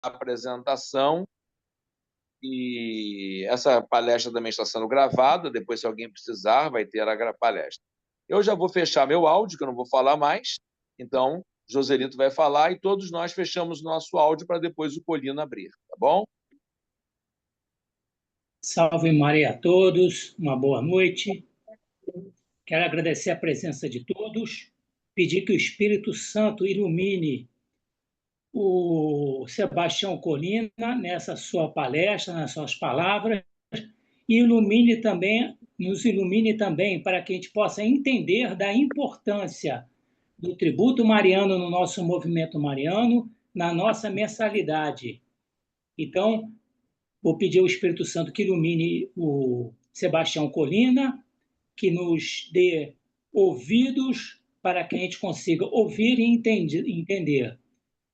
apresentação, e essa palestra também está sendo gravada, depois, se alguém precisar, vai ter a palestra. Eu já vou fechar meu áudio, que eu não vou falar mais, então Joselito vai falar e todos nós fechamos nosso áudio para depois o Colina abrir, tá bom? Salve Maria a todos, uma boa noite. Quero agradecer a presença de todos, pedir que o Espírito Santo ilumine o Sebastião Colina nessa sua palestra, nas suas palavras, e nos ilumine também para que a gente possa entender da importância do tributo mariano no nosso movimento mariano, na nossa mensalidade. Então, vou pedir ao Espírito Santo que ilumine o Sebastião Colina, que nos dê ouvidos para que a gente consiga ouvir e entender.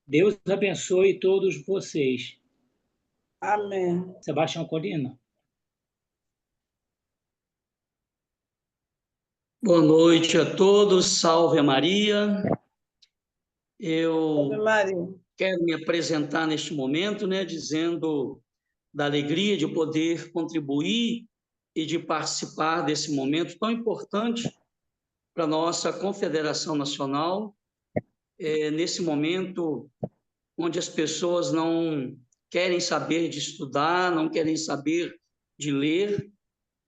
Deus abençoe todos vocês. Amém. Sebastião Colina. Boa noite a todos, salve a Maria. Salve Maria. Quero me apresentar neste momento, dizendo da alegria de poder contribuir e de participar desse momento tão importante para a nossa Confederação Nacional, nesse momento onde as pessoas não querem saber de estudar, não querem saber de ler,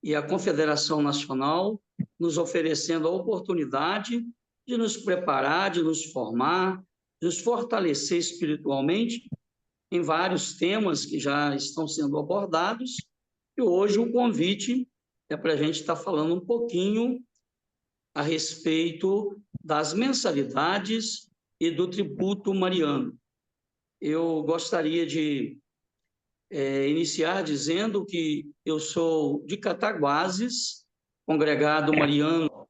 e a Confederação Nacional nos oferecendo a oportunidade de nos preparar, de nos formar, de nos fortalecer espiritualmente em vários temas que já estão sendo abordados, e hoje o convite é para a gente estar falando um pouquinho a respeito das mensalidades e do tributo mariano. Eu gostaria de iniciar dizendo que eu sou de Cataguases, congregado mariano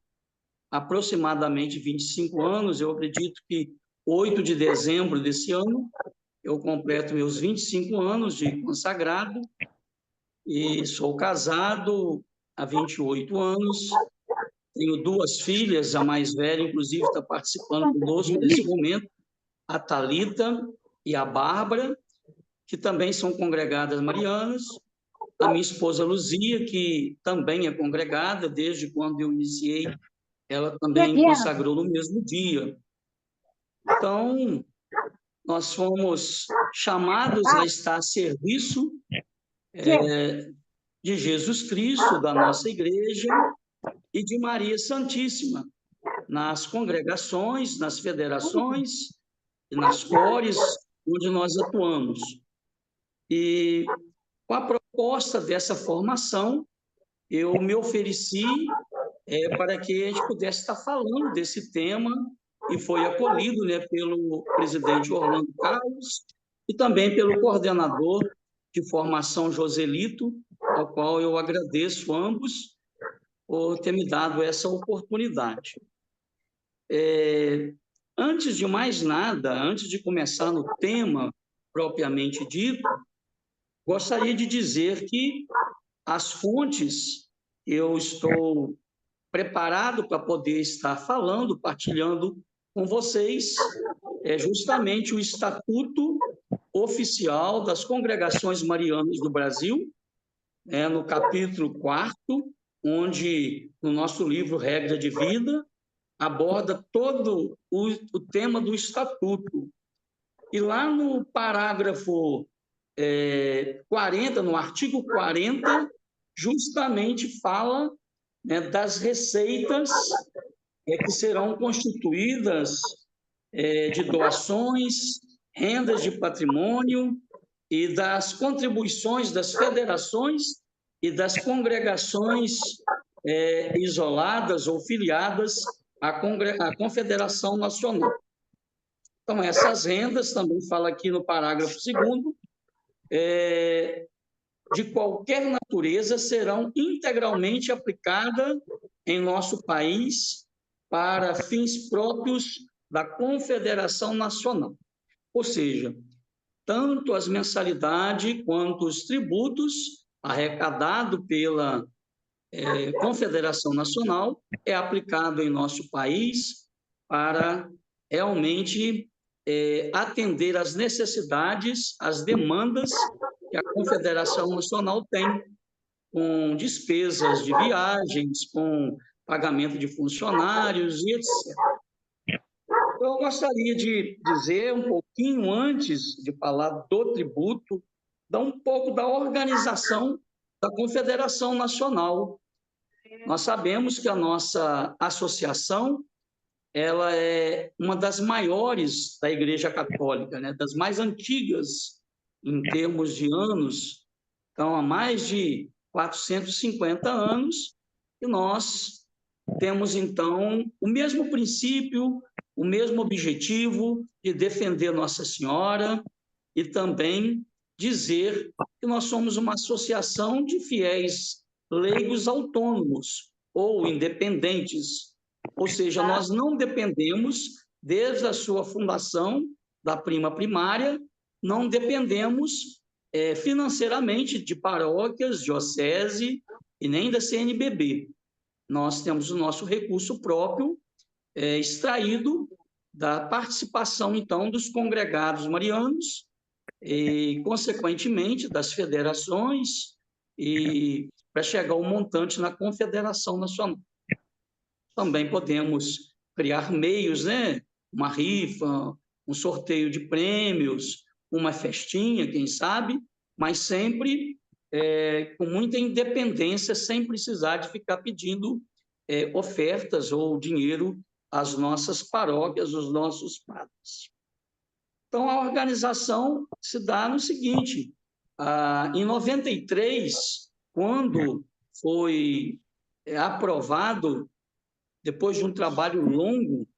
há aproximadamente 25 anos, eu acredito que 8 de dezembro desse ano, eu completo meus 25 anos de consagrado, e sou casado há 28 anos, tenho 2 filhas, a mais velha, inclusive, está participando conosco nesse momento, a Thalita e a Bárbara, que também são congregadas marianas, a minha esposa Luzia, que também é congregada, desde quando eu iniciei, ela também consagrou no mesmo dia. Então, nós fomos chamados a estar a serviço de Jesus Cristo, da nossa igreja, e de Maria Santíssima, nas congregações, nas federações e nas cores onde nós atuamos. E com a proposta dessa formação, eu me ofereci para que a gente pudesse estar falando desse tema, e foi acolhido pelo presidente Orlando Carlos e também pelo coordenador de formação Joselito, ao qual eu agradeço ambos por ter me dado essa oportunidade. Antes de mais nada, antes de começar no tema propriamente dito, gostaria de dizer que as fontes eu estou preparado para poder estar falando, partilhando com vocês, justamente o Estatuto Oficial das Congregações Marianas do Brasil, no capítulo 4º, onde, no nosso livro Regra de Vida, aborda todo o tema do Estatuto. E lá no parágrafo 40, no artigo 40, justamente fala das receitas que serão constituídas de doações, rendas de patrimônio e das contribuições das federações e das congregações isoladas ou filiadas à Confederação Nacional. Então, essas rendas, também fala aqui no parágrafo 2º, de qualquer natureza, serão integralmente aplicadas em nosso país para fins próprios da Confederação Nacional. Ou seja, tanto as mensalidades quanto os tributos arrecadados pela Confederação Nacional é aplicado em nosso país para realmente atender às necessidades, às demandas que a Confederação Nacional tem, com despesas de viagens, com pagamento de funcionários e etc. Eu gostaria de dizer, um pouquinho antes de falar do tributo, dar um pouco da organização da Confederação Nacional. Nós sabemos que a nossa associação ela é uma das maiores da Igreja Católica, né? Das mais antigas em termos de anos. Então, há mais de 450 anos, e nós temos, então, o mesmo princípio, o mesmo objetivo de defender Nossa Senhora e também dizer que nós somos uma associação de fiéis leigos autônomos ou independentes. Ou seja, nós não dependemos, desde a sua fundação, da prima primária, não dependemos financeiramente de paróquias, diocese e nem da CNBB. Nós temos o nosso recurso próprio extraído da participação, então, dos congregados marianos e, consequentemente, das federações e para chegar ao montante na Confederação Nacional. Também podemos criar meios, né? Uma rifa, um sorteio de prêmios, uma festinha, quem sabe, mas sempre com muita independência, sem precisar de ficar pedindo ofertas ou dinheiro às nossas paróquias, aos nossos padres. Então, a organização se dá no seguinte, em 93, quando foi aprovado, depois de um trabalho longo,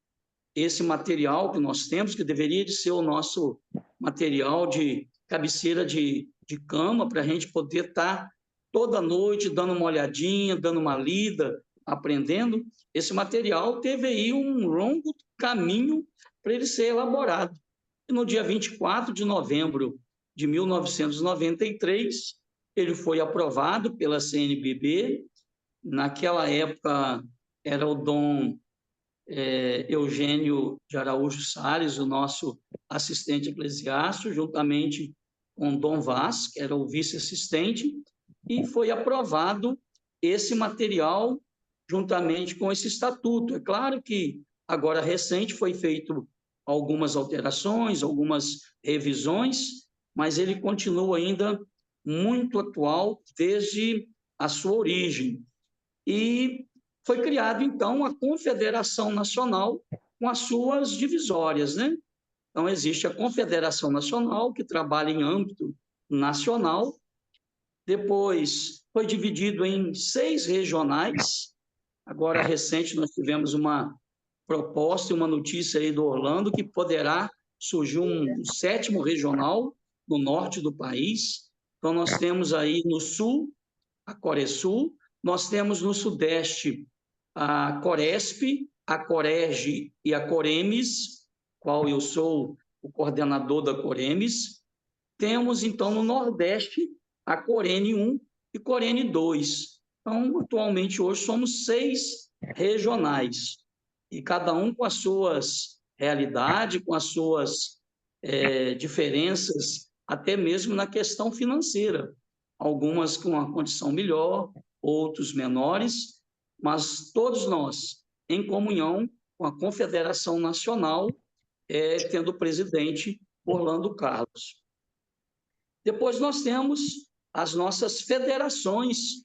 esse material que nós temos, que deveria de ser o nosso material de cabeceira de cama, para a gente poder estar toda noite dando uma olhadinha, dando uma lida, aprendendo, esse material teve aí um longo caminho para ele ser elaborado. E no dia 24 de novembro de 1993, ele foi aprovado pela CNBB. Naquela época, era o dom Eugênio de Araújo Salles, o nosso assistente eclesiástico, juntamente com Dom Vaz, que era o vice-assistente, e foi aprovado esse material juntamente com esse estatuto. É claro que agora recente foi feito algumas alterações, algumas revisões, mas ele continua ainda muito atual desde a sua origem. E foi criado, então, a Confederação Nacional com as suas divisórias, né? Então, existe a Confederação Nacional, que trabalha em âmbito nacional. Depois, foi dividido em 6 regionais. Agora, recente, nós tivemos uma proposta e uma notícia aí do Orlando que poderá surgir um 7º regional no norte do país. Então, nós temos aí no sul, a Coresul, nós temos no sudeste a Coresp, a Corege e a Coremes, qual eu sou o coordenador da Coremes. Temos, então, no nordeste, a Corene 1 e Corene 2. Então, atualmente, hoje, somos 6 regionais, e cada um com as suas realidades, com as suas diferenças, até mesmo na questão financeira. Algumas com uma condição melhor, outros menores, mas todos nós, em comunhão com a Confederação Nacional, tendo o presidente Orlando Carlos. Depois nós temos as nossas federações,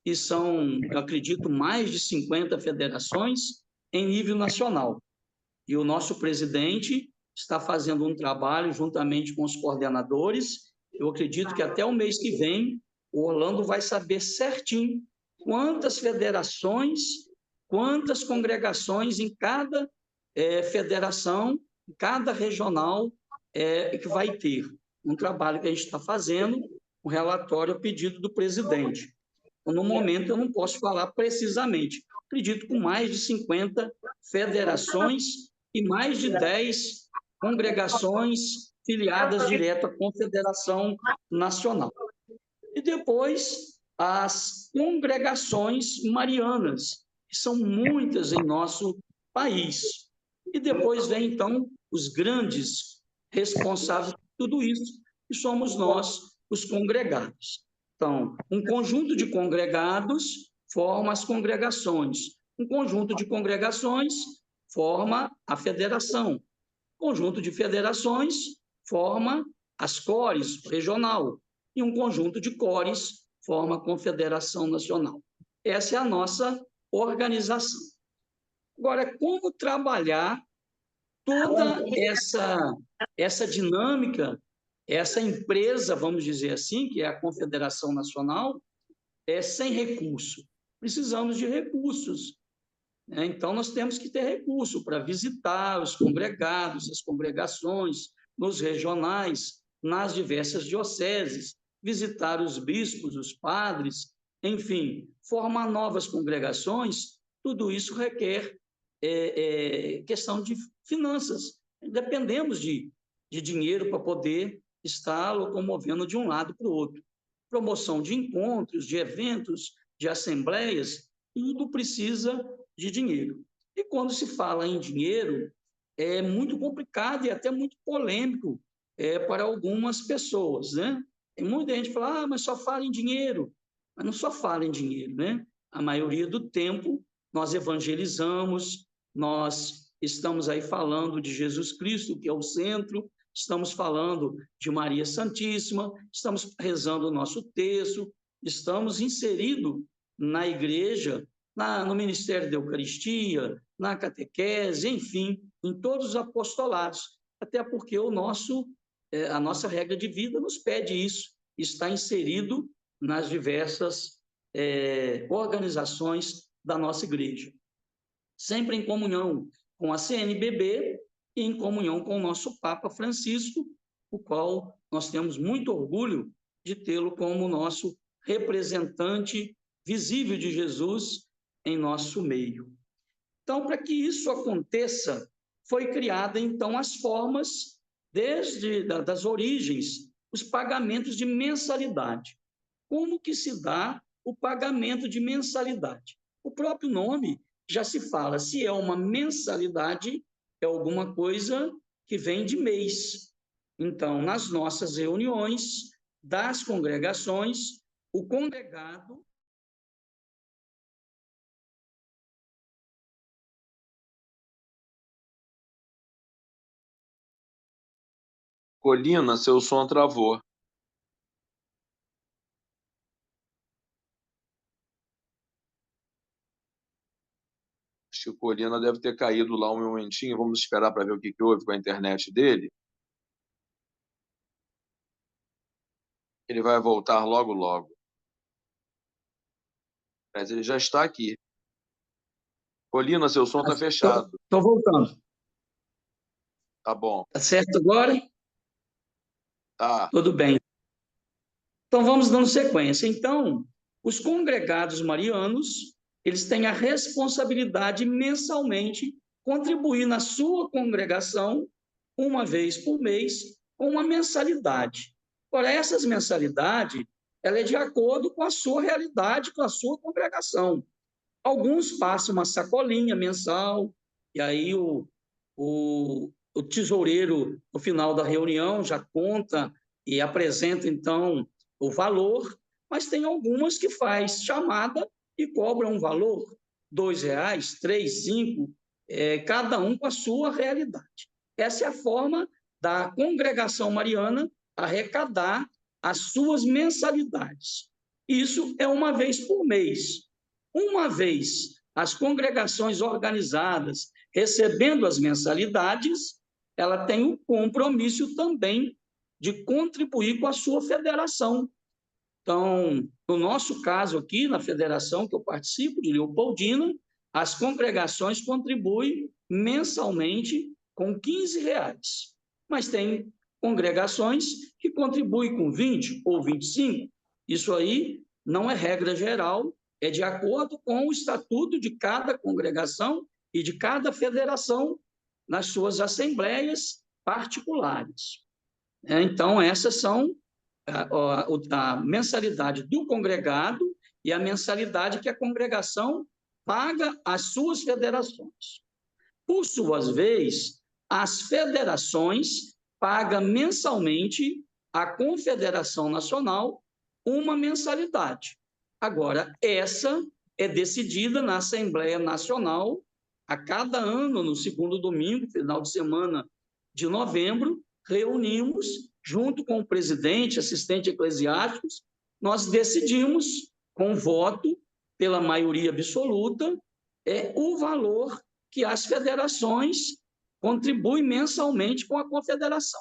que são, eu acredito, mais de 50 federações em nível nacional. E o nosso presidente está fazendo um trabalho juntamente com os coordenadores. Eu acredito que até o mês que vem, o Orlando vai saber certinho quantas federações, quantas congregações em cada federação, em cada regional que vai ter. Um trabalho que a gente está fazendo, um relatório a pedido do presidente. Então, no momento, eu não posso falar precisamente. Acredito com mais de 50 federações e mais de 10 congregações filiadas direto à Confederação Nacional. E depois, as congregações marianas, que são muitas em nosso país. E depois vem, então, os grandes responsáveis por tudo isso, que somos nós, os congregados. Então, um conjunto de congregados forma as congregações. Um conjunto de congregações forma a federação. Um conjunto de federações forma as cores regional. E um conjunto de cores forma a Confederação Nacional. Essa é a nossa organização. Agora, como trabalhar toda essa dinâmica, essa empresa, vamos dizer assim, que é a Confederação Nacional, sem recurso? Precisamos de recursos. Então, nós temos que ter recurso para visitar os congregados, as congregações, nos regionais, nas diversas dioceses, visitar os bispos, os padres, enfim, formar novas congregações. Tudo isso requer questão de finanças. Dependemos de dinheiro para poder estar locomovendo de um lado para o outro. Promoção de encontros, de eventos, de assembleias, tudo precisa de dinheiro. E quando se fala em dinheiro, é muito complicado e até muito polêmico para algumas pessoas, né? Tem muita gente que fala, mas só fala em dinheiro. Mas não só fala em dinheiro, né? A maioria do tempo nós evangelizamos, nós estamos aí falando de Jesus Cristo, que é o centro, estamos falando de Maria Santíssima, estamos rezando o nosso texto, estamos inseridos na igreja, no Ministério da Eucaristia, na catequese, enfim, em todos os apostolados, até porque a nossa regra de vida nos pede isso, está inserido nas diversas organizações da nossa igreja, sempre em comunhão com a CNBB e em comunhão com o nosso Papa Francisco, o qual nós temos muito orgulho de tê-lo como nosso representante visível de Jesus em nosso meio. Então, para que isso aconteça, foi criada, então, as formas, desde das origens, os pagamentos de mensalidade. Como que se dá o pagamento de mensalidade? O próprio nome já se fala, se é uma mensalidade, é alguma coisa que vem de mês. Então, nas nossas reuniões das congregações, o congregado Colina, seu som travou. Acho que o Colina deve ter caído lá um momentinho. Vamos esperar para ver o que houve com a internet dele. Ele vai voltar logo, logo. Mas ele já está aqui. Colina, seu som está fechado. Estou voltando. Tá bom. Tá certo agora? Tá. Tudo bem. Então, vamos dando sequência. Então, os congregados marianos, eles têm a responsabilidade mensalmente contribuir na sua congregação, uma vez por mês, com uma mensalidade. Agora, essas mensalidades, ela é de acordo com a sua realidade, com a sua congregação. Alguns passam uma sacolinha mensal, e aí o tesoureiro, no final da reunião, já conta e apresenta, então, o valor, mas tem algumas que faz chamada e cobra um valor, R$ 2, 3, 5, cada um com a sua realidade. Essa é a forma da congregação mariana arrecadar as suas mensalidades. Isso é uma vez por mês. Uma vez as congregações organizadas recebendo as mensalidades, ela tem o compromisso também de contribuir com a sua federação. Então, no nosso caso aqui, na federação que eu participo, de Leopoldina, as congregações contribuem mensalmente com R$ 15, mas tem congregações que contribuem com 20 ou 25. Isso aí não é regra geral, é de acordo com o estatuto de cada congregação e de cada federação nas suas assembleias particulares. Então, essas são a mensalidade do congregado e a mensalidade que a congregação paga às suas federações. Por sua vez, as federações pagam mensalmente à Confederação Nacional uma mensalidade. Agora, essa é decidida na Assembleia Nacional a cada ano, no segundo domingo, final de semana de novembro, reunimos, junto com o presidente, assistente eclesiásticos, nós decidimos, com voto, pela maioria absoluta, o valor que as federações contribuem mensalmente com a confederação.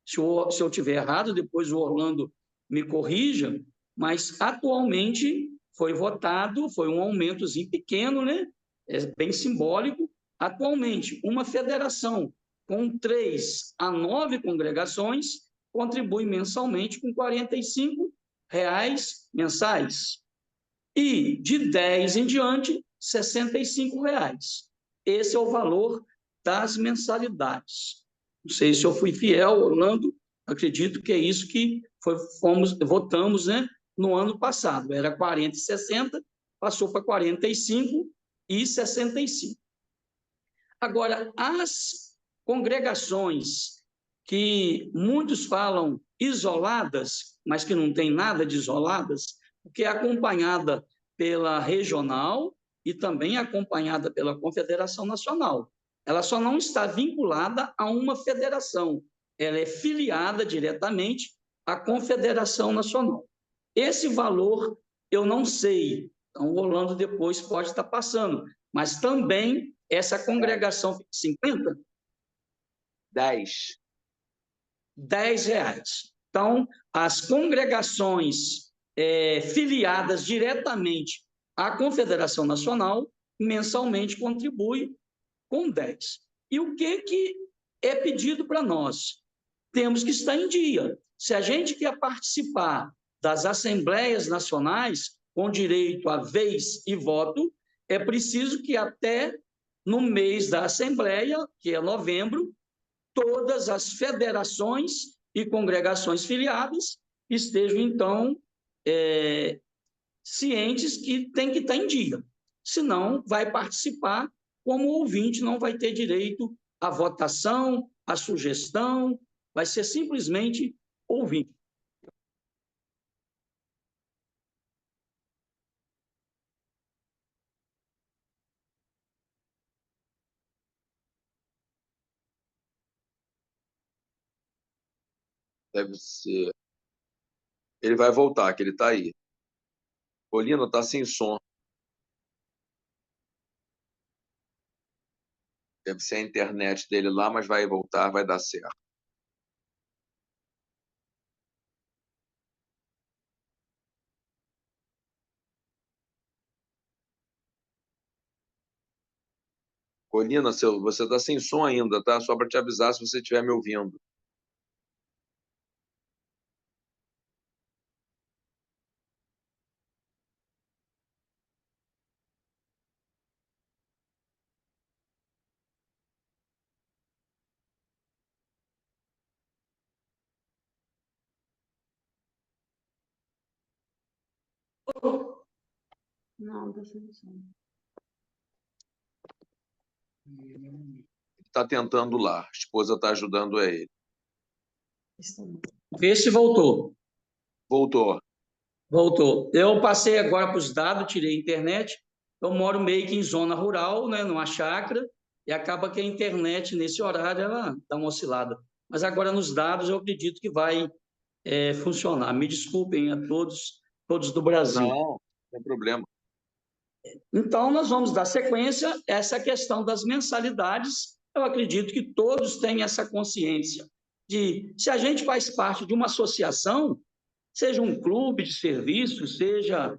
Se eu tiver errado, depois o Orlando me corrija, mas atualmente foi votado, foi um aumentozinho pequeno, né? É bem simbólico. Atualmente, uma federação com 3 a 9 congregações contribui mensalmente com R$ 45 mensais. E de 10 em diante, R$ 65. Esse é o valor das mensalidades. Não sei se eu fui fiel, Orlando, acredito que é isso que votamos, né, no ano passado. Era 40 e 60, passou para 45 e 65. Agora, as congregações que muitos falam isoladas, mas que não tem nada de isoladas, porque é acompanhada pela regional e também acompanhada pela Confederação Nacional. Ela só não está vinculada a uma federação, ela é filiada diretamente à Confederação Nacional. Esse valor eu não sei, então o Orlando depois pode estar passando, mas também essa congregação fica 50? 10. R$ Então, as congregações filiadas diretamente à Confederação Nacional, mensalmente contribuem com 10. E o que é pedido para nós? Temos que estar em dia. Se a gente quer participar das assembleias nacionais, com direito a vez e voto, é preciso que até no mês da Assembleia, que é novembro, todas as federações e congregações filiadas estejam, então, cientes que tem que estar em dia. Senão, vai participar como ouvinte, não vai ter direito à votação, à sugestão, vai ser simplesmente ouvinte. Deve ser. Ele vai voltar, que ele está aí. Colina está sem som. Deve ser a internet dele lá, mas vai voltar, vai dar certo. Colina, você está sem som ainda, tá? Só para te avisar se você estiver me ouvindo. Não, deixa eu ver. Está tentando lá. A esposa está ajudando a ele. Vê se voltou. Voltou. Voltou. Eu passei agora para os dados, tirei a internet. Eu moro meio que em zona rural, né, numa chácara, e acaba que a internet, nesse horário, ela dá uma oscilada. Mas agora, nos dados, eu acredito que vai funcionar. Me desculpem a todos do Brasil. Não tem problema. Então, nós vamos dar sequência a essa questão das mensalidades. Eu acredito que todos têm essa consciência de, se a gente faz parte de uma associação, seja um clube de serviço, seja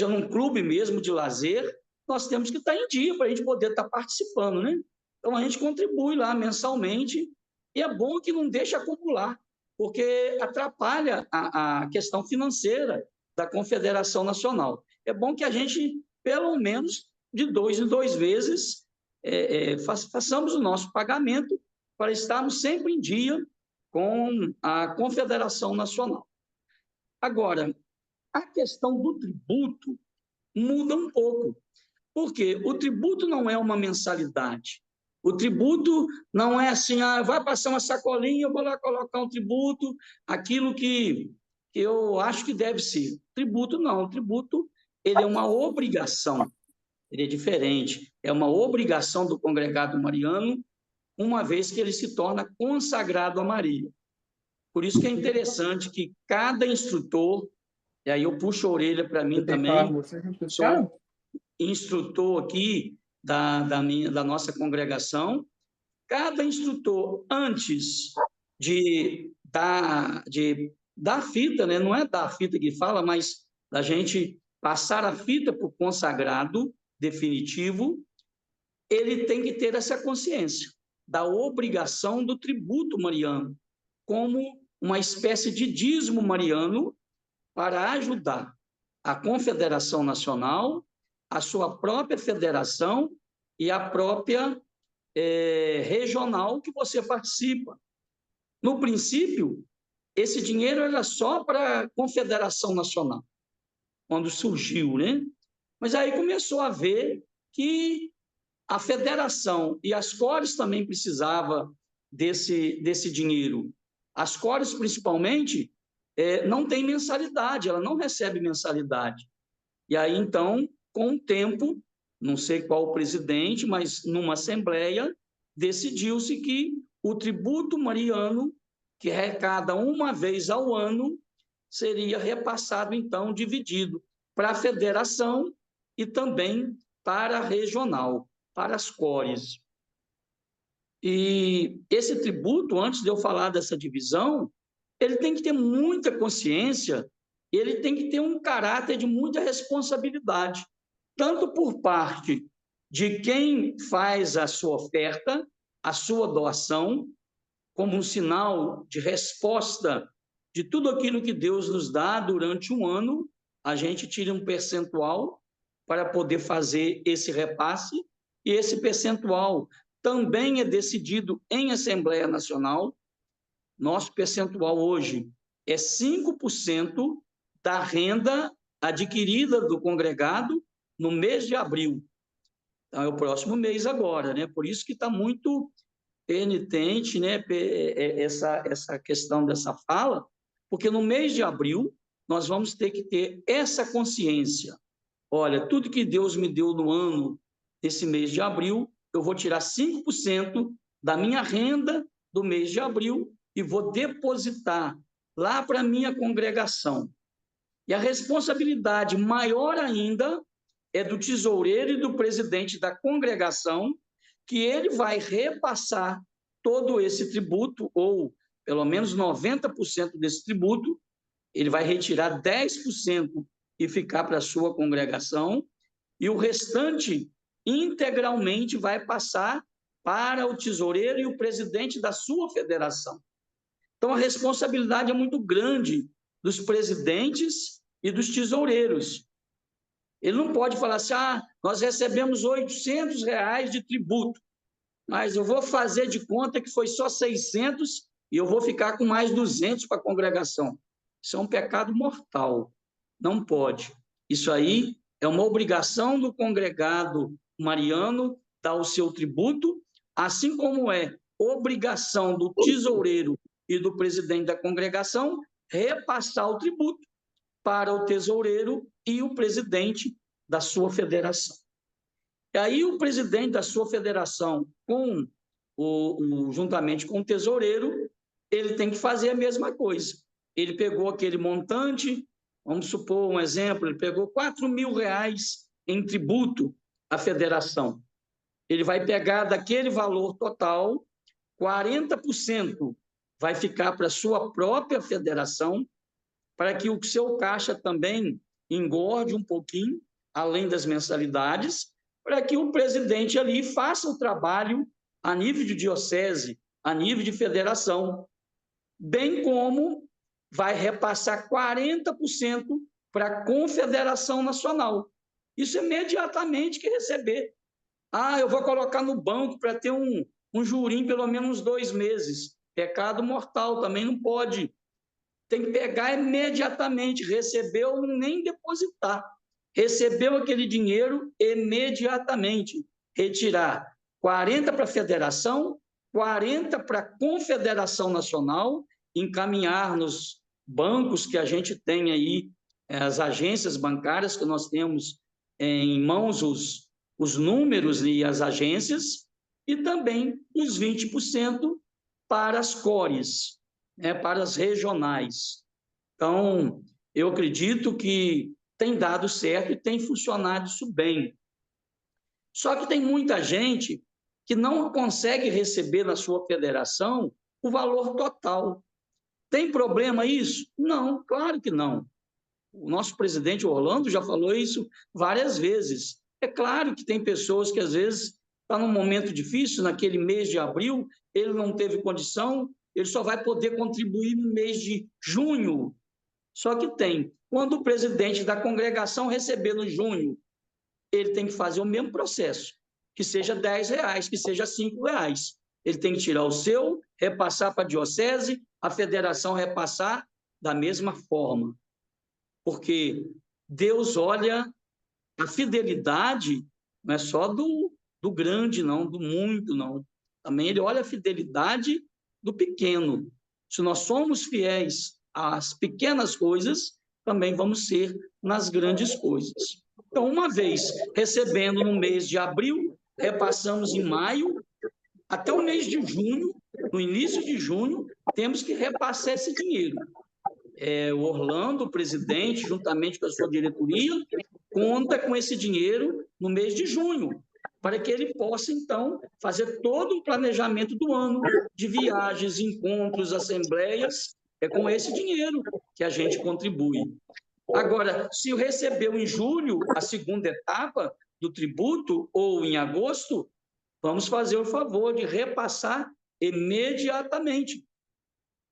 num clube mesmo de lazer, nós temos que estar em dia para a gente poder estar participando, né? Então, a gente contribui lá mensalmente e é bom que não deixe acumular, porque atrapalha a questão financeira da Confederação Nacional. É bom que a gente, pelo menos, de 2 em 2 vezes, façamos o nosso pagamento para estarmos sempre em dia com a Confederação Nacional. Agora, a questão do tributo muda um pouco, porque o tributo não é uma mensalidade. O tributo não é assim, vai passar uma sacolinha, eu vou lá colocar um tributo, aquilo que eu acho que deve ser. Tributo não, o tributo ele é uma obrigação, ele é diferente, é uma obrigação do congregado mariano, uma vez que ele se torna consagrado a Maria. Por isso que é interessante que cada instrutor, e aí eu puxo a orelha para mim também, sou instrutor aqui da nossa congregação, cada instrutor, antes de dar a fita, né? Não é dar a fita que fala, mas da gente passar a fita para o consagrado definitivo, ele tem que ter essa consciência da obrigação do tributo mariano, como uma espécie de dízimo mariano para ajudar a Confederação Nacional, a sua própria federação e a própria regional que você participa. No princípio, esse dinheiro era só para a Confederação Nacional, quando surgiu, né? Mas aí começou a ver que a federação e as cores também precisavam desse dinheiro. As cores, principalmente, não tem mensalidade, ela não recebe mensalidade. E aí, então, com o tempo, não sei qual o presidente, mas numa assembleia, decidiu-se que o tributo mariano, que arrecada uma vez ao ano, seria repassado, então, dividido para a federação e também para a regional, para as cores. E esse tributo, antes de eu falar dessa divisão, ele tem que ter muita consciência, ele tem que ter um caráter de muita responsabilidade, tanto por parte de quem faz a sua oferta, a sua doação, como um sinal de resposta de tudo aquilo que Deus nos dá durante um ano, a gente tira um percentual para poder fazer esse repasse, e esse percentual também é decidido em Assembleia Nacional. Nosso percentual hoje é 5% da renda adquirida do congregado no mês de abril. Então, é o próximo mês agora, né? Por isso que está muito penitente, né, essa questão dessa fala, porque no mês de abril nós vamos ter que ter essa consciência. Olha, tudo que Deus me deu no ano, nesse mês de abril, eu vou tirar 5% da minha renda do mês de abril e vou depositar lá para a minha congregação. E a responsabilidade maior ainda é do tesoureiro e do presidente da congregação, que ele vai repassar todo esse tributo, ou pelo menos 90% desse tributo, ele vai retirar 10% e ficar para a sua congregação, e o restante integralmente vai passar para o tesoureiro e o presidente da sua federação. Então, a responsabilidade é muito grande dos presidentes e dos tesoureiros. Ele não pode falar assim, nós recebemos R$800 de tributo, mas eu vou fazer de conta que foi só 600 e eu vou ficar com mais 200 para a congregação. Isso é um pecado mortal. Não pode. Isso aí é uma obrigação do congregado mariano dar o seu tributo, assim como é obrigação do tesoureiro e do presidente da congregação repassar o tributo para o tesoureiro e o presidente da sua federação. E aí o presidente da sua federação, juntamente com o tesoureiro, ele tem que fazer a mesma coisa. Ele pegou aquele montante, vamos supor um exemplo, ele pegou R$4.000 em tributo à federação. Ele vai pegar daquele valor total, 40% vai ficar para a sua própria federação, para que o seu caixa também engorde um pouquinho, além das mensalidades, para que o presidente ali faça o trabalho a nível de diocese, a nível de federação, bem como vai repassar 40% para a Confederação Nacional. Isso imediatamente que receber. Eu vou colocar no banco para ter um jurinho pelo menos 2 meses. Pecado mortal, também não pode. Tem que pegar imediatamente, recebeu, nem depositar. Recebeu aquele dinheiro imediatamente, retirar 40 para a federação, 40 para a Confederação Nacional, encaminhar nos bancos que a gente tem aí, as agências bancárias que nós temos em mãos, os números e as agências, e também os 20% para as cores, né, para as regionais. Então, eu acredito que tem dado certo e tem funcionado isso bem. Só que tem muita gente que não consegue receber na sua federação o valor total. Tem problema isso? Não, claro que não. O nosso presidente Orlando já falou isso várias vezes. É claro que tem pessoas que, às vezes, estão num momento difícil, naquele mês de abril, ele não teve condição, ele só vai poder contribuir no mês de junho. Só que tem. Quando o presidente da congregação receber no junho, ele tem que fazer o mesmo processo, que seja R$10, que seja R$5. Ele tem que tirar o seu, repassar para a diocese, a federação repassar da mesma forma. Porque Deus olha a fidelidade, não é só do grande, não, do muito, não. Também ele olha a fidelidade do pequeno. Se nós somos fiéis às pequenas coisas, também vamos ser nas grandes coisas. Então, uma vez recebendo no mês de abril, repassamos em maio, até o mês de junho, no início de junho, temos que repassar esse dinheiro. O Orlando, o presidente, juntamente com a sua diretoria, conta com esse dinheiro no mês de junho, para que ele possa, então, fazer todo um planejamento do ano, de viagens, encontros, assembleias, é com esse dinheiro que a gente contribui. Agora, se recebeu em julho a segunda etapa do tributo, ou em agosto, vamos fazer o favor de repassar imediatamente,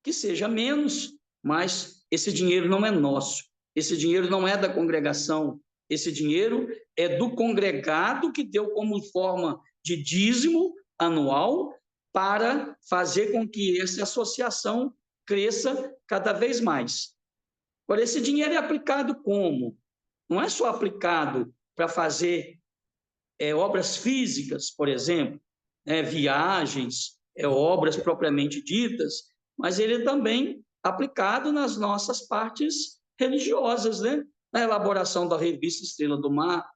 que seja menos, mas esse dinheiro não é nosso, esse dinheiro não é da congregação, esse dinheiro é do congregado que deu como forma de dízimo anual para fazer com que essa associação cresça cada vez mais. Agora, esse dinheiro é aplicado como? Não é só aplicado para fazer obras físicas, por exemplo, viagens, obras propriamente ditas, mas ele é também aplicado nas nossas partes religiosas, né? Na elaboração da revista Estrela do Mar.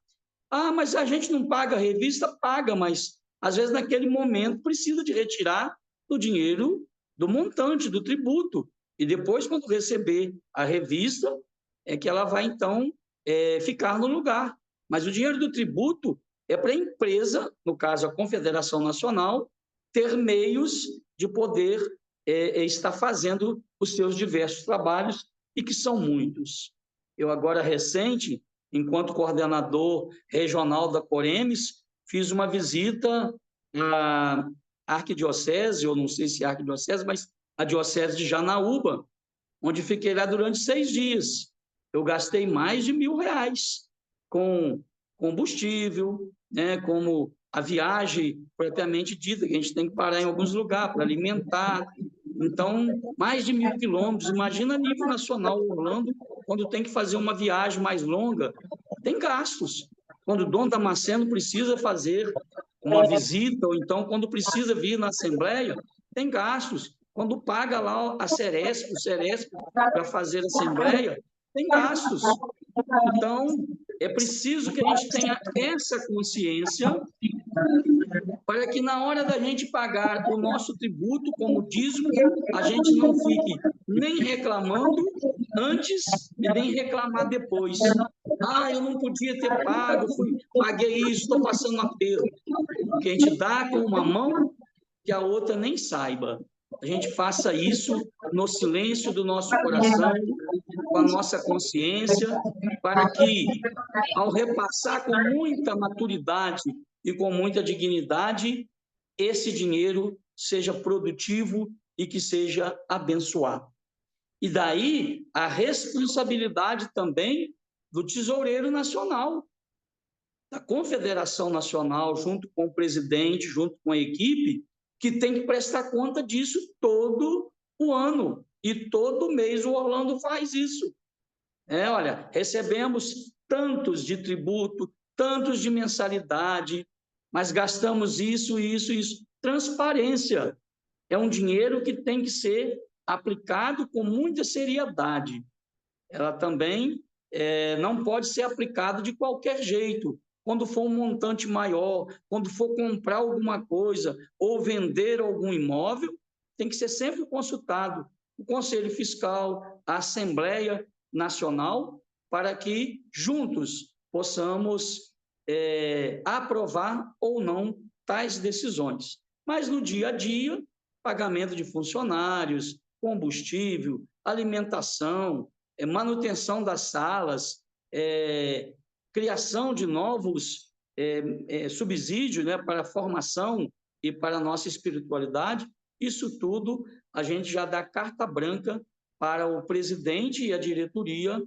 Ah, mas a gente não paga a revista? Paga, mas às vezes naquele momento precisa de retirar o dinheiro do montante, do tributo, e depois, quando receber a revista, é que ela vai, então, ficar no lugar. Mas o dinheiro do tributo é para a empresa, no caso a Confederação Nacional, ter meios de poder estar fazendo os seus diversos trabalhos, e que são muitos. Eu agora, recente, enquanto coordenador regional da Coremes, fiz uma visita à arquidiocese, ou não sei se é arquidiocese, mas a diocese de Janaúba, onde fiquei lá durante 6 dias. Eu gastei mais de R$1.000 com combustível, né, como a viagem propriamente dita, que a gente tem que parar em alguns lugares para alimentar. Então, mais de 1.000 quilômetros. Imagina a nível nacional, Orlando, quando tem que fazer uma viagem mais longa, tem gastos. Quando o Dom Damasceno precisa fazer uma visita, ou então quando precisa vir na Assembleia, tem gastos. Quando paga lá a Ceresp, o Ceresp, para fazer a Assembleia, tem gastos. Então, é preciso que a gente tenha essa consciência para que, na hora da gente pagar o nosso tributo como dízimo, a gente não fique nem reclamando antes e nem reclamar depois. Ah, eu não podia ter pago, paguei isso, estou passando aperto. Porque a gente dá com uma mão que a outra nem saiba. A gente faça isso no silêncio do nosso coração, com a nossa consciência, para que, ao repassar com muita maturidade e com muita dignidade, esse dinheiro seja produtivo e que seja abençoado. E daí a responsabilidade também do Tesoureiro Nacional, da Confederação Nacional, junto com o presidente, junto com a equipe, que tem que prestar conta disso todo o ano. E todo mês o Orlando faz isso. Olha, recebemos tantos de tributo, tantos de mensalidade, mas gastamos isso, isso, isso. Transparência é um dinheiro que tem que ser aplicado com muita seriedade. Ela também não pode ser aplicado de qualquer jeito. Quando for um montante maior, quando for comprar alguma coisa ou vender algum imóvel, tem que ser sempre consultado o Conselho Fiscal, a Assembleia Nacional, para que juntos possamos aprovar ou não tais decisões. Mas no dia a dia, pagamento de funcionários, combustível, alimentação, manutenção das salas, criação de novos subsídios, né, para a formação e para a nossa espiritualidade, isso tudo a gente já dá carta branca para o presidente e a diretoria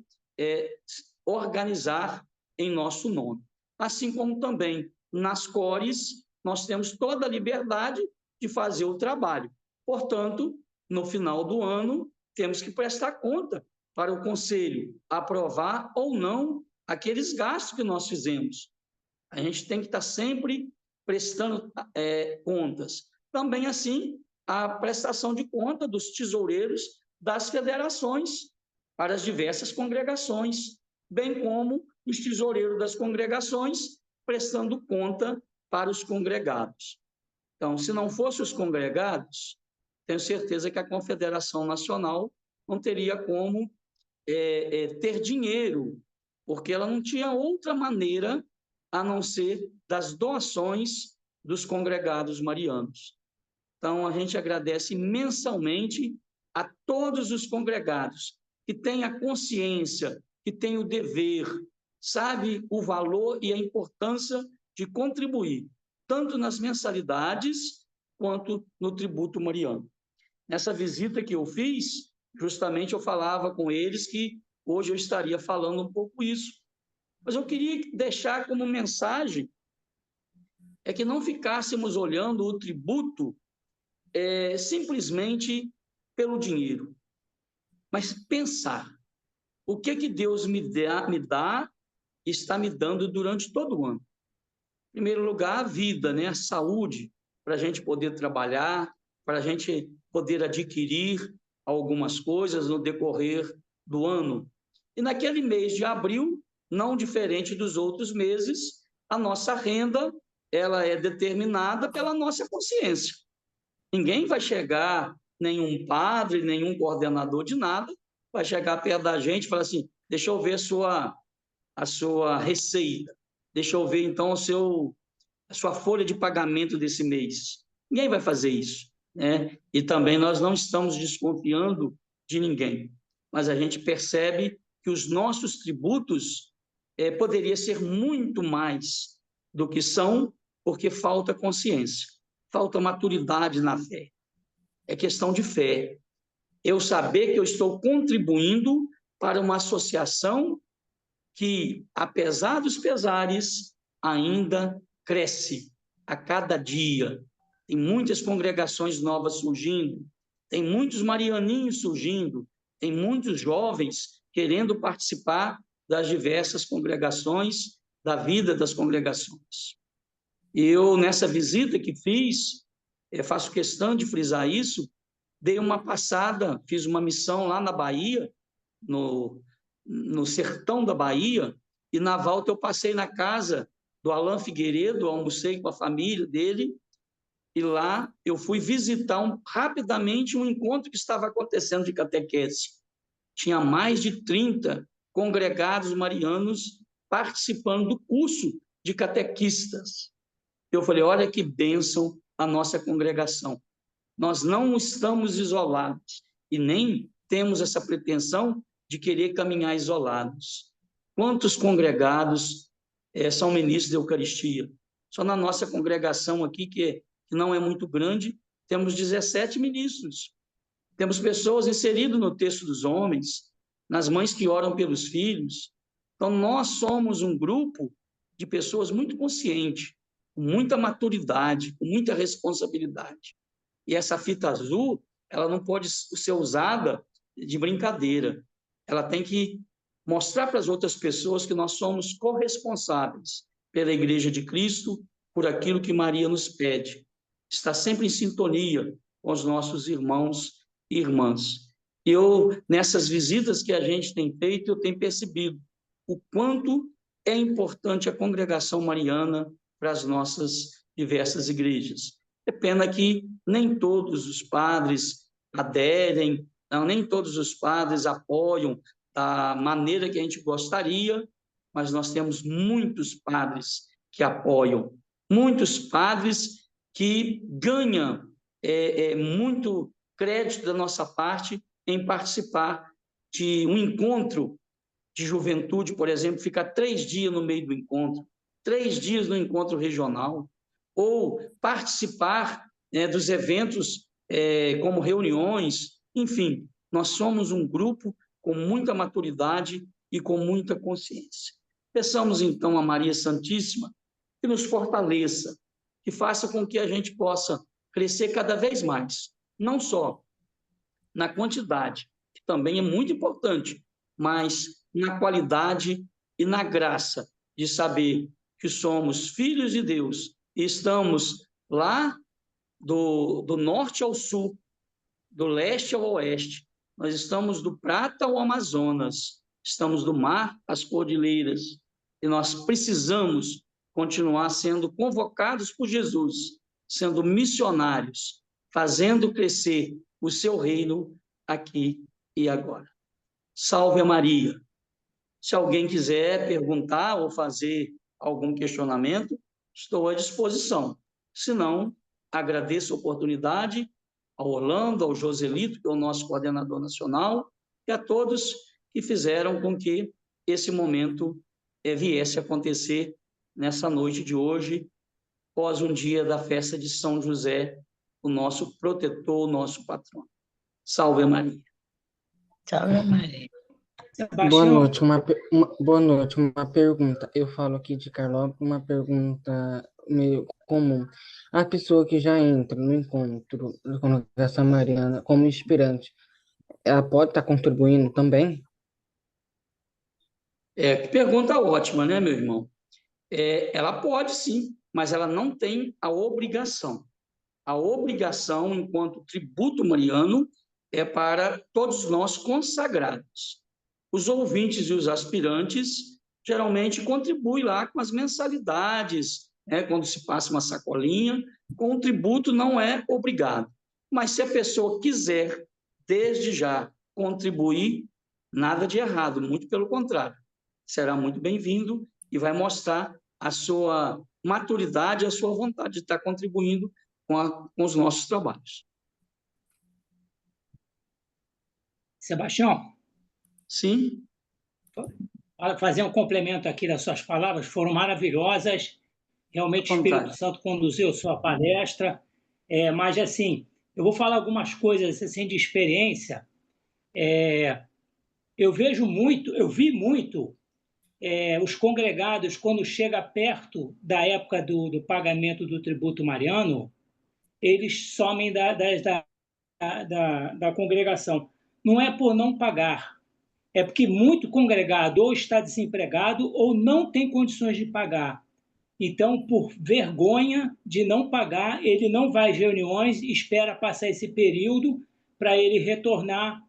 organizar em nosso nome. Assim como também nas cores, nós temos toda a liberdade de fazer o trabalho. Portanto, no final do ano, temos que prestar conta para o Conselho aprovar ou não aqueles gastos que nós fizemos. A gente tem que estar sempre prestando contas. Também, assim, a prestação de conta dos tesoureiros das federações para as diversas congregações, bem como os tesoureiros das congregações prestando conta para os congregados. Então, se não fossem os congregados, tenho certeza que a Confederação Nacional não teria como ter dinheiro, porque ela não tinha outra maneira a não ser das doações dos congregados marianos. Então, a gente agradece mensalmente a todos os congregados que têm a consciência, que têm o dever, sabe o valor e a importância de contribuir, tanto nas mensalidades quanto no tributo mariano. Nessa visita que eu fiz, justamente eu falava com eles que hoje eu estaria falando um pouco isso. Mas eu queria deixar como mensagem que não ficássemos olhando o tributo simplesmente pelo dinheiro, mas pensar o que Deus me dá e está me dando durante todo o ano. Em primeiro lugar, a vida, né? A saúde, para a gente poder trabalhar, para a gente poder adquirir algumas coisas no decorrer do ano. E naquele mês de abril, não diferente dos outros meses, a nossa renda ela é determinada pela nossa consciência. Ninguém vai chegar, nenhum padre, nenhum coordenador de nada, vai chegar perto da gente e falar assim, deixa eu ver a sua receita, deixa eu ver então a sua folha de pagamento desse mês. Ninguém vai fazer isso, né? E também nós não estamos desconfiando de ninguém, mas a gente percebe que os nossos tributos poderia ser muito mais do que são, porque falta consciência, falta maturidade na fé. É questão de fé. Eu saber que eu estou contribuindo para uma associação que, apesar dos pesares, ainda cresce a cada dia. Tem muitas congregações novas surgindo, tem muitos marianinhos surgindo, tem muitos jovens querendo participar das diversas congregações, da vida das congregações. Eu, nessa visita que fiz, faço questão de frisar isso, dei uma passada, fiz uma missão lá na Bahia, no sertão da Bahia, e na volta eu passei na casa do Alain Figueiredo, almocei com a família dele, e lá eu fui visitar rapidamente um encontro que estava acontecendo de catequese. Tinha mais de 30 congregados marianos participando do curso de catequistas. Eu falei, olha que bênção a nossa congregação. Nós não estamos isolados e nem temos essa pretensão de querer caminhar isolados. Quantos congregados são ministros da Eucaristia? Só na nossa congregação aqui, que não é muito grande, temos 17 ministros. Temos pessoas inseridas no texto dos homens, nas mães que oram pelos filhos. Então, nós somos um grupo de pessoas muito conscientes, com muita maturidade, com muita responsabilidade. E essa fita azul, ela não pode ser usada de brincadeira. Ela tem que mostrar para as outras pessoas que nós somos corresponsáveis pela Igreja de Cristo, por aquilo que Maria nos pede. Está sempre em sintonia com os nossos irmãos e irmãs. Nessas visitas que a gente tem feito, eu tenho percebido o quanto é importante a congregação mariana para as nossas diversas igrejas. É pena que nem todos os padres aderem, nem todos os padres apoiam da maneira que a gente gostaria, mas nós temos muitos padres que apoiam, muitos padres que ganham muito crédito da nossa parte em participar de um encontro de juventude, por exemplo, ficar 3 dias no meio do encontro, 3 dias no encontro regional, ou participar dos eventos como reuniões, enfim, nós somos um grupo com muita maturidade e com muita consciência. Peçamos, então, a Maria Santíssima que nos fortaleça, que faça com que a gente possa crescer cada vez mais, não só na quantidade, que também é muito importante, mas na qualidade e na graça de saber que somos filhos de Deus e estamos lá do norte ao sul, do leste ao oeste, nós estamos do Prata ao Amazonas, estamos do mar às cordilheiras, e nós precisamos continuar sendo convocados por Jesus, sendo missionários, fazendo crescer o seu reino aqui e agora. Salve a Maria! Se alguém quiser perguntar ou fazer algum questionamento, estou à disposição. Se não, agradeço a oportunidade ao Orlando, ao Joselito, que é o nosso coordenador nacional, e a todos que fizeram com que esse momento viesse a acontecer nessa noite de hoje, após um dia da festa de São José, o nosso protetor, o nosso patrono. Salve Maria. Salve Maria. Boa noite, boa noite, uma pergunta. Eu falo aqui de Carlópolis, uma pergunta meio comum. A pessoa que já entra no encontro da congregação mariana como inspirante, ela pode estar contribuindo também? Que pergunta ótima, né, meu irmão? Ela pode sim, mas ela não tem a obrigação. A obrigação, enquanto tributo mariano, é para todos nós consagrados. Os ouvintes e os aspirantes geralmente contribuem lá com as mensalidades, quando se passa uma sacolinha, com o tributo não é obrigado. Mas se a pessoa quiser, desde já, contribuir, nada de errado, muito pelo contrário. Será muito bem-vindo e vai mostrar a sua maturidade, a sua vontade de estar contribuindo com os nossos trabalhos. Sebastião? Sim. Para fazer um complemento aqui das suas palavras, foram maravilhosas. Realmente o Espírito Santo conduziu sua palestra. Mas, assim, eu vou falar algumas coisas assim, de experiência. Eu vi muito os congregados, quando chega perto da época do pagamento do tributo mariano, eles somem da congregação. Não é por não pagar, é porque muito congregado ou está desempregado ou não tem condições de pagar. Então, por vergonha de não pagar, ele não vai às reuniões e espera passar esse período para ele retornar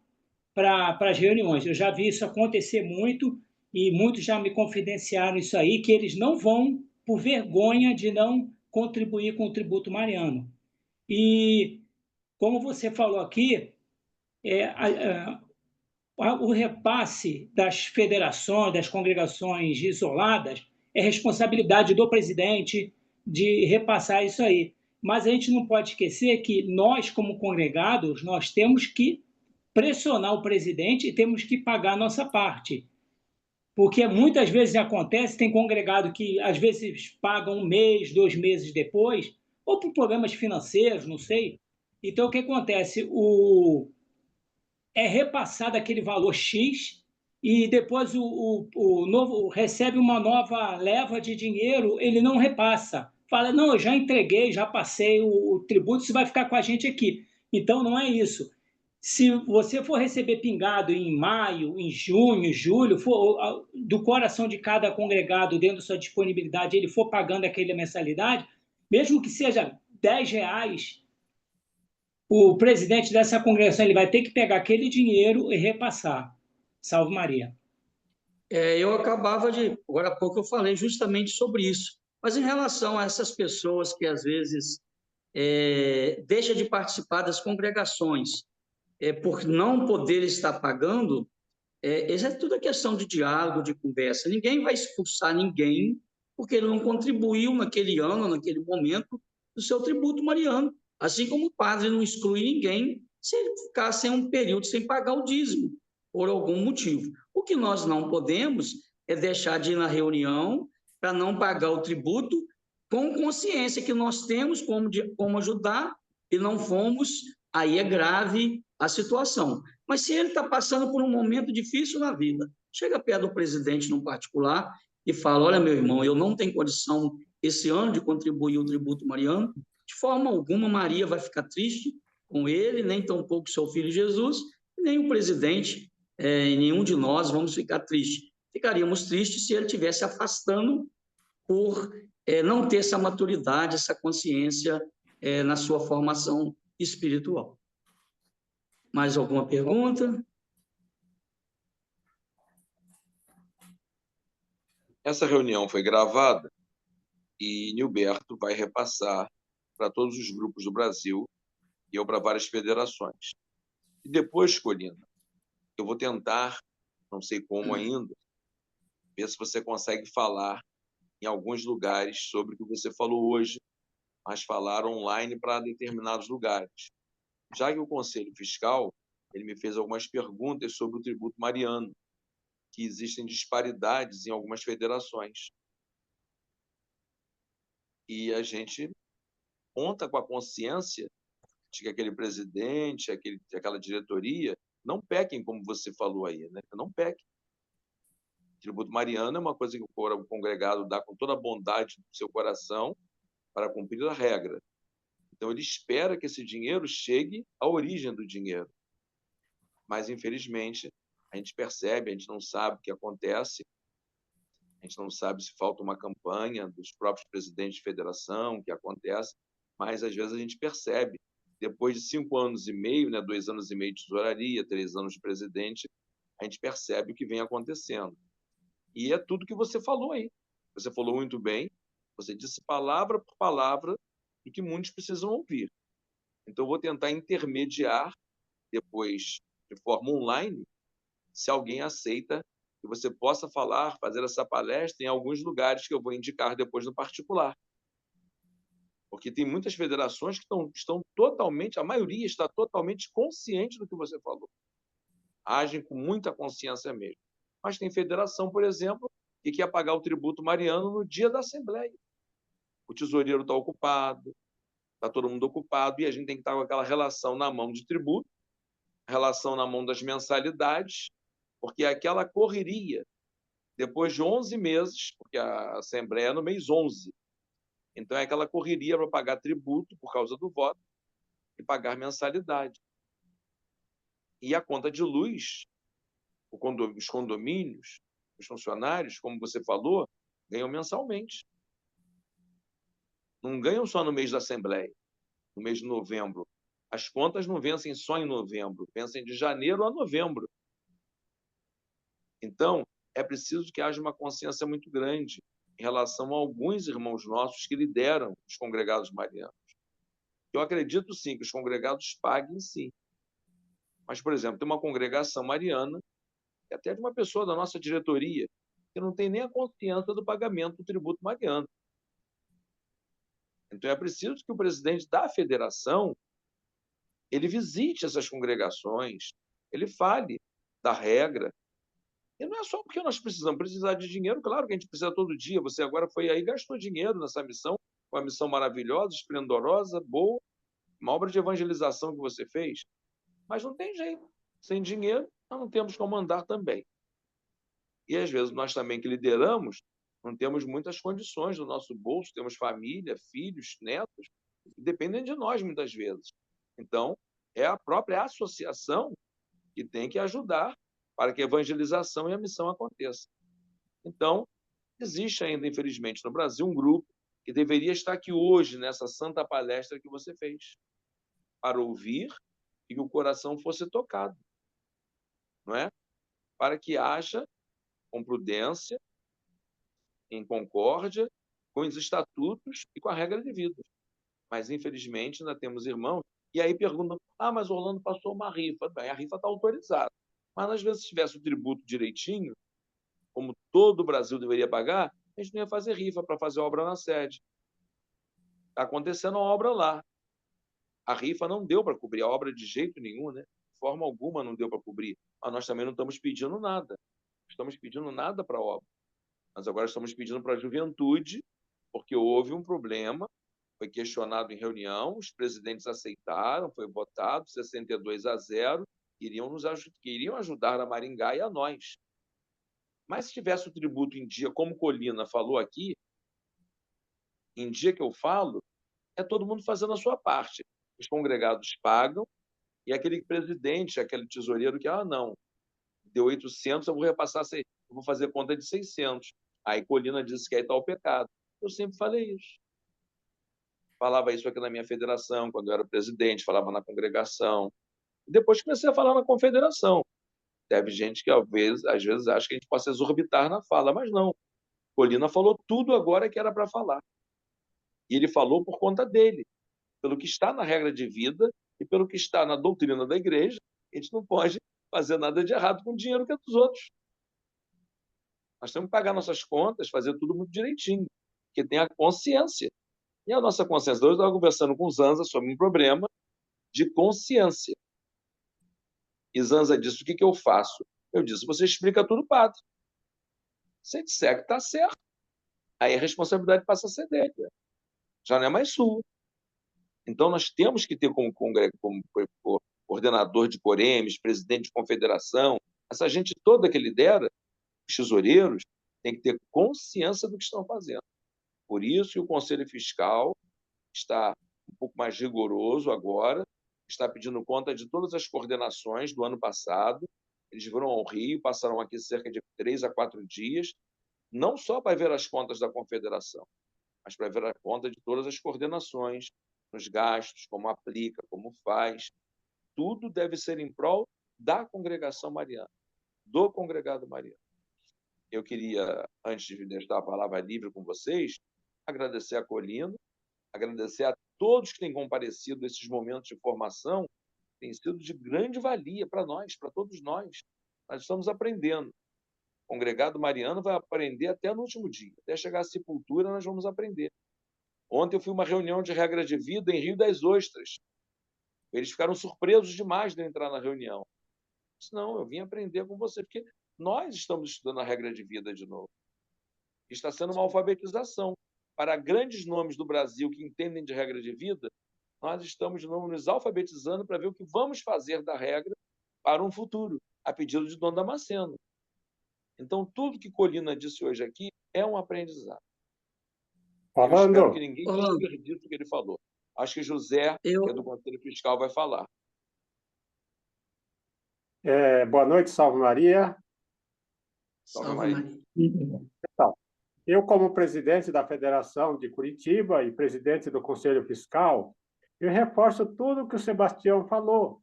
para as reuniões. Eu já vi isso acontecer muito e muitos já me confidenciaram isso aí, que eles não vão por vergonha de não contribuir com o tributo mariano. E, como você falou aqui, o repasse das federações, das congregações isoladas, é responsabilidade do presidente de repassar isso aí. Mas a gente não pode esquecer que nós, como congregados, nós temos que pressionar o presidente e temos que pagar a nossa parte. Porque muitas vezes acontece, tem congregado que às vezes pagam 1 mês, 2 meses depois, ou por problemas financeiros, não sei. Então, o que acontece? É repassado aquele valor X e depois o novo recebe uma nova leva de dinheiro, ele não repassa. Fala, não, eu já entreguei, já passei o tributo, isso vai ficar com a gente aqui. Então, não é isso. Se você for receber pingado em maio, em junho, julho, do coração de cada congregado, dentro da sua disponibilidade, ele for pagando aquela mensalidade, mesmo que seja R$ 10, o presidente dessa congregação ele vai ter que pegar aquele dinheiro e repassar. Salve Maria. Eu acabava de... Agora há pouco eu falei justamente sobre isso. Mas em relação a essas pessoas que, às vezes, deixam de participar das congregações por não poder estar pagando, isso é tudo questão de diálogo, de conversa. Ninguém vai expulsar ninguém porque ele não contribuiu naquele ano, naquele momento, do seu tributo mariano. Assim como o padre não exclui ninguém se ele ficar sem um período sem pagar o dízimo, por algum motivo. O que nós não podemos é deixar de ir na reunião para não pagar o tributo com consciência que nós temos como ajudar e não fomos, aí é grave a situação. Mas se ele está passando por um momento difícil na vida, chega perto do presidente no particular e fala, olha, meu irmão, eu não tenho condição esse ano de contribuir o tributo mariano, de forma alguma Maria vai ficar triste com ele, nem tampouco seu filho Jesus, nem o presidente, e nenhum de nós vamos ficar triste. Ficaríamos tristes se ele estivesse afastando por não ter essa maturidade, essa consciência na sua formação espiritual. Mais alguma pergunta? Essa reunião foi gravada e Nilberto vai repassar para todos os grupos do Brasil e eu para várias federações. E depois, Colina, eu vou tentar, não sei como ainda, ver se você consegue falar em alguns lugares sobre o que você falou hoje, mas falar online para determinados lugares. Já que o Conselho Fiscal ele me fez algumas perguntas sobre o tributo mariano, que existem disparidades em algumas federações. E a gente conta com a consciência de que aquele presidente, aquela diretoria, não pequem, como você falou aí, né? Não pequem. O tributo mariano é uma coisa que o congregado dá com toda a bondade do seu coração para cumprir a regra. Então, ele espera que esse dinheiro chegue à origem do dinheiro. Mas, infelizmente, a gente percebe, a gente não sabe o que acontece, a gente não sabe se falta uma campanha dos próprios presidentes de federação, o que acontece, mas, às vezes, a gente percebe. Depois de 5 anos e meio, né, 2 anos e meio de tesouraria, 3 anos de presidente, a gente percebe o que vem acontecendo. E é tudo que você falou aí. Você falou muito bem, você disse palavra por palavra do que muitos precisam ouvir. Então, eu vou tentar intermediar, depois, de forma online, se alguém aceita que você possa falar, fazer essa palestra em alguns lugares que eu vou indicar depois no particular. Porque tem muitas federações que estão totalmente, a maioria está totalmente consciente do que você falou. Agem com muita consciência mesmo. Mas tem federação, por exemplo, que quer pagar o tributo mariano no dia da Assembleia. O tesoureiro está ocupado, está todo mundo ocupado, e a gente tem que estar com aquela relação na mão de tributo, relação na mão das mensalidades, porque aquela correria, depois de 11 meses, porque a Assembleia é no mês 11, então é aquela correria para pagar tributo por causa do voto e pagar mensalidade. E a conta de luz, os condomínios, os funcionários, como você falou, ganham mensalmente. Não ganham só no mês da Assembleia, no mês de novembro. As contas não vencem só em novembro, vencem de janeiro a novembro. Então, é preciso que haja uma consciência muito grande em relação a alguns irmãos nossos que lideram os congregados marianos. Eu acredito, sim, que os congregados paguem, sim. Mas, por exemplo, tem uma congregação mariana, e até de uma pessoa da nossa diretoria, que não tem nem a consciência do pagamento do tributo mariano. Então, é preciso que o presidente da federação ele visite essas congregações, ele fale da regra. E não é só porque nós precisamos precisar de dinheiro, claro que a gente precisa todo dia. Você agora foi aí e gastou dinheiro nessa missão, uma missão maravilhosa, esplendorosa, boa, uma obra de evangelização que você fez. Mas não tem jeito. Sem dinheiro, nós não temos como andar também. E, às vezes, nós também que lideramos, não temos muitas condições no nosso bolso, temos família, filhos, netos, que dependem de nós, muitas vezes. Então, é a própria associação que tem que ajudar para que a evangelização e a missão aconteça. Então, existe ainda, infelizmente, no Brasil, um grupo que deveria estar aqui hoje, nessa santa palestra que você fez, para ouvir e que o coração fosse tocado, não é? Para que haja, com prudência, em concórdia, com os estatutos e com a regra de vida. Mas, infelizmente, ainda temos irmãos. E aí perguntam, mas Orlando passou uma rifa. Bem, a rifa está autorizada. Mas, às vezes, se tivesse o tributo direitinho, como todo o Brasil deveria pagar, a gente não ia fazer rifa para fazer obra na sede. Está acontecendo a obra lá. A rifa não deu para cobrir a obra de jeito nenhum, né? De forma alguma não deu para cobrir. Mas nós também não estamos pedindo nada. Não estamos pedindo nada para a obra. Mas agora estamos pedindo para a juventude, porque houve um problema, foi questionado em reunião, os presidentes aceitaram, foi votado, 62-0, queriam ajudar a Maringá e a nós. Mas se tivesse o tributo em dia, como Colina falou aqui, em dia que eu falo, é todo mundo fazendo a sua parte. Os congregados pagam, e aquele presidente, aquele tesoureiro que, não, deu 800, eu vou repassar, eu vou fazer conta de 600. Aí Colina disse que aí está o pecado. Eu sempre falei isso. Falava isso aqui na minha federação, quando eu era presidente, falava na congregação. Depois comecei a falar na confederação. Teve gente que, às vezes acha que a gente possa exorbitar na fala, mas não. Colina falou tudo agora que era para falar. E ele falou por conta dele, pelo que está na regra de vida e pelo que está na doutrina da igreja. A gente não pode fazer nada de errado com o dinheiro que é dos outros. Nós temos que pagar nossas contas, fazer tudo muito direitinho, porque tem a consciência. E a nossa consciência, hoje eu estava conversando com o Zanza sobre um problema de consciência. E Zanza disse, o que eu faço? Eu disse, você explica tudo, padre. Se disser que está certo, aí a responsabilidade passa a ser dele. Já não é mais sua. Então, nós temos que ter como coordenador de coremes, presidente de confederação, essa gente toda que lidera, os tesoureiros, tem que ter consciência do que estão fazendo. Por isso que o Conselho Fiscal está um pouco mais rigoroso agora, está pedindo conta de todas as coordenações do ano passado. Eles foram ao Rio, passaram aqui cerca de 3 a 4 dias, não só para ver as contas da confederação, mas para ver a conta de todas as coordenações, nos gastos, como aplica, como faz. Tudo deve ser em prol da congregação mariana, do congregado mariano. Eu queria, antes de deixar a palavra livre com vocês, agradecer a Colina, agradecer a todos que têm comparecido nesses momentos de formação, tem sido de grande valia para nós, para todos nós. Nós estamos aprendendo. O congregado mariano vai aprender até no último dia. Até chegar à sepultura, nós vamos aprender. Ontem eu fui a uma reunião de regra de vida em Rio das Ostras. Eles ficaram surpresos demais de eu entrar na reunião. Eu disse, não, eu vim aprender com você, porque nós estamos estudando a regra de vida de novo. Está sendo uma alfabetização. Para grandes nomes do Brasil que entendem de regra de vida, nós estamos de novo nos alfabetizando para ver o que vamos fazer da regra para um futuro, a pedido de Dom Damasceno. Então, tudo que Colina disse hoje aqui é um aprendizado. Eu espero que ninguém desperdice o que ele falou. Acho que José, que é do Conselho Fiscal, vai falar. Boa noite, Salve Maria. Salve Maria. Então, eu, como presidente da Federação de Curitiba e presidente do Conselho Fiscal, eu reforço tudo que o Sebastião falou,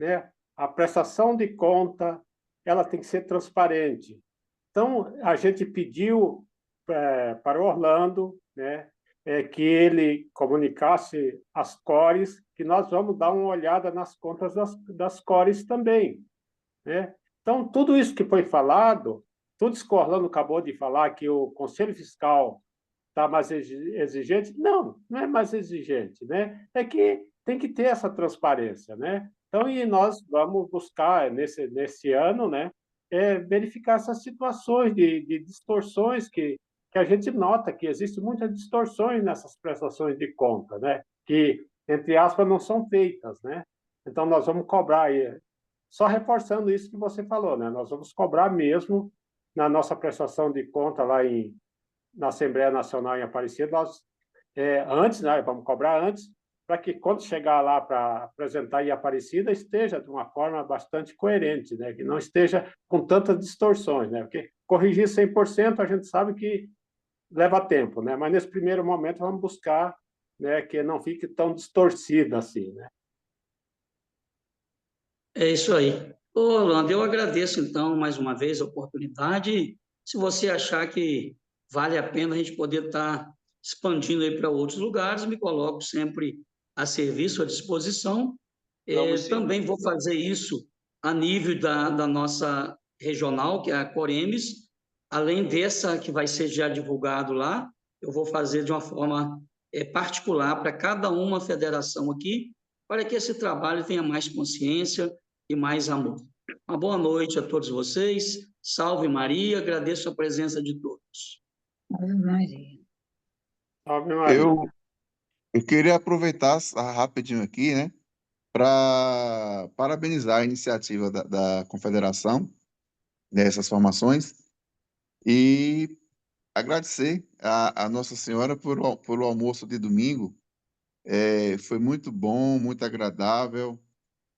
né? A prestação de conta, ela tem que ser transparente. Então, a gente pediu para o Orlando, né, que ele comunicasse às CORES, que nós vamos dar uma olhada nas contas das CORES também, né? Então, tudo isso que foi falado, tudo isso que o Orlando acabou de falar, que o Conselho Fiscal está mais exigente, não é mais exigente, né? É que tem que ter essa transparência, né? Então, e nós vamos buscar, nesse ano, né, verificar essas situações de distorções que a gente nota que existem muitas distorções nessas prestações de conta, né? Que, entre aspas, não são feitas, né? Então, nós vamos cobrar aí, só reforçando isso que você falou, né? Nós vamos cobrar mesmo na nossa prestação de conta lá na Assembleia Nacional em Aparecida, nós, antes, né? Vamos cobrar antes, para que, quando chegar lá para apresentar em Aparecida, esteja de uma forma bastante coerente, né? Que não esteja com tantas distorções, né? Porque corrigir 100%, a gente sabe que leva tempo, né? Mas nesse primeiro momento vamos buscar, né, que não fique tão distorcida assim, né? É isso aí. Ô, Orlando, eu agradeço, então, mais uma vez a oportunidade. Se você achar que vale a pena a gente poder estar expandindo aí para outros lugares, me coloco sempre a serviço, à disposição. Vamos sim. Também vou fazer isso a nível da nossa regional, que é a Coremes. Além dessa que vai ser já divulgado lá, eu vou fazer de uma forma particular para cada uma federação aqui, para que esse trabalho tenha mais consciência e mais amor. Uma boa noite a todos vocês. Salve Maria, agradeço a presença de todos. Ave Maria. Salve Maria. Eu queria aproveitar rapidinho aqui, né, para parabenizar a iniciativa da Confederação dessas formações e agradecer a Nossa Senhora por o almoço de domingo. Foi muito bom, muito agradável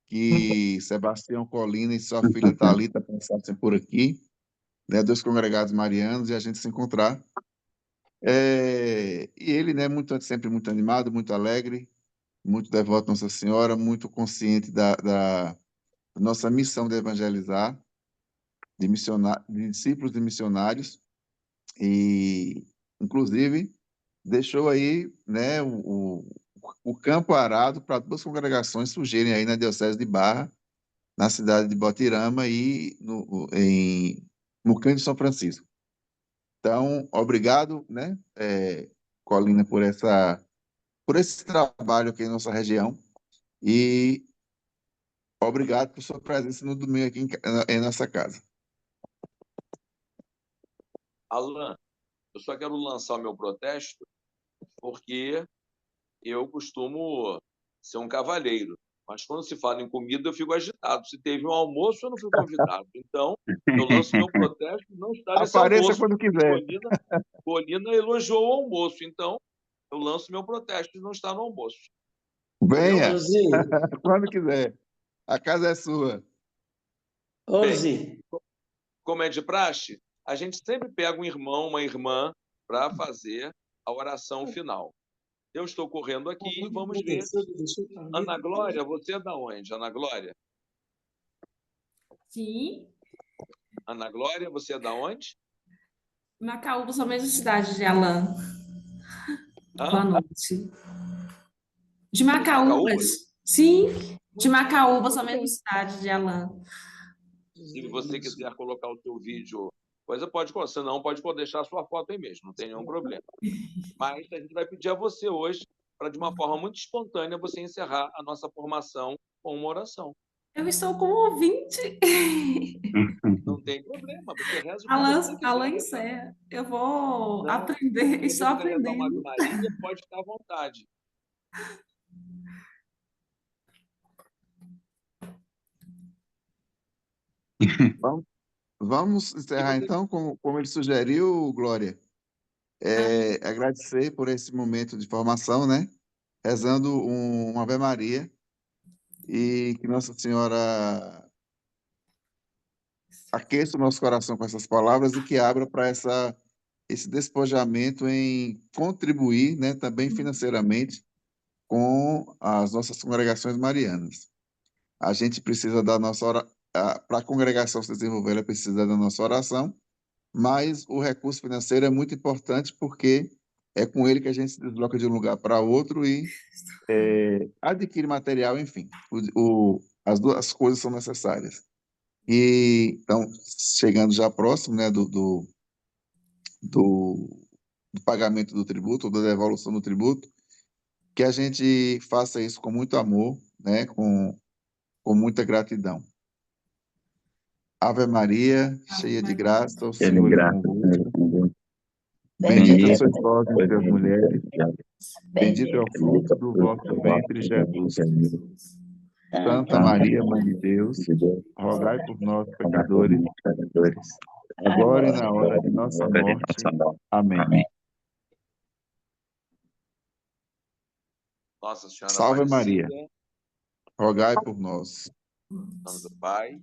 que Sebastião Colina e sua filha Thalita passassem por aqui, né, 2 congregados marianos, e a gente se encontrar. E ele, né, sempre muito animado, muito alegre, muito devoto a Nossa Senhora, muito consciente da nossa missão de evangelizar, de discípulos de missionários, e, inclusive, deixou aí, né, o campo arado para 2 congregações surgirem aí na Diocese de Barra, na cidade de Botirama e em Mucam de São Francisco. Então, obrigado, né, Colina, por esse trabalho aqui em nossa região, e obrigado por sua presença no domingo aqui em nossa casa. Alan, eu só quero lançar o meu protesto porque eu costumo ser um cavalheiro, mas quando se fala em comida eu fico agitado. Se teve um almoço, eu não fui convidado. Então, eu lanço meu protesto e não está nesse Apareça almoço. quando quiser. Colina elogiou o almoço, então eu lanço meu protesto e não está no almoço. Venha, Orzi, quando quiser. A casa é sua. Orzi, Como é de praxe, a gente sempre pega um irmão, uma irmã, para fazer a oração final. Eu estou correndo aqui e vamos ver. Ana Glória, você é da onde? Ana Glória? Sim. Ana Glória, você é da onde? Macaúbas, a mesma cidade de Alan. Boa Hã? noite. De Macaúbas? Macaúbas? Sim, de Macaúbas, a mesma cidade de Alan. Se você quiser colocar o seu vídeo, coisa pode, se não, pode deixar a sua foto aí mesmo, não tem nenhum problema. Mas a gente vai pedir a você hoje, para de uma forma muito espontânea, você encerrar a nossa formação com uma oração. Eu estou como ouvinte. Não tem problema, você reza o que Alan, você quiser. Alan encerra. Eu vou aprender, Se estou você quiser rezar uma Ave aprendendo. Maria, pode ficar à vontade. Vamos encerrar, então, como ele sugeriu, Glória. Agradecer por esse momento de formação, né? Rezando uma Ave Maria, e que Nossa Senhora aqueça o nosso coração com essas palavras e que abra para esse despojamento em contribuir, né, também financeiramente com as nossas congregações marianas. A gente precisa da nossa oração, para a congregação se desenvolver, ela precisa da nossa oração, mas o recurso financeiro é muito importante porque é com ele que a gente se desloca de um lugar para outro e adquire material, enfim. As duas coisas são necessárias. E, então, chegando já próximo, né, do pagamento do tributo, ou da devolução do tributo, que a gente faça isso com muito amor, né, com muita gratidão. Ave Maria, cheia de graça, o Senhor é convosco. Bendita sois vós entre as mulheres, bendito é o fruto do vosso ventre, Jesus. Santa Maria, Mãe de Deus, rogai por nós, pecadores, agora e na hora de nossa morte. Amém. Nossa Senhora Salve Aparecida, Maria, rogai por nós. em nome do Pai,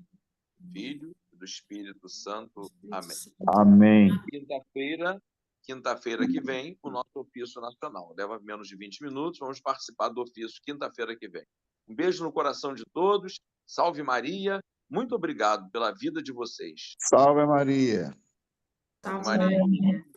do Filho e do Espírito Santo. Amém. Amém. Quinta-feira, quinta-feira que vem, o nosso ofício nacional. Leva menos de 20 minutos, vamos participar do ofício quinta-feira que vem. Um beijo no coração de todos, salve Maria, muito obrigado pela vida de vocês. Salve Maria. Salve Maria. Maria.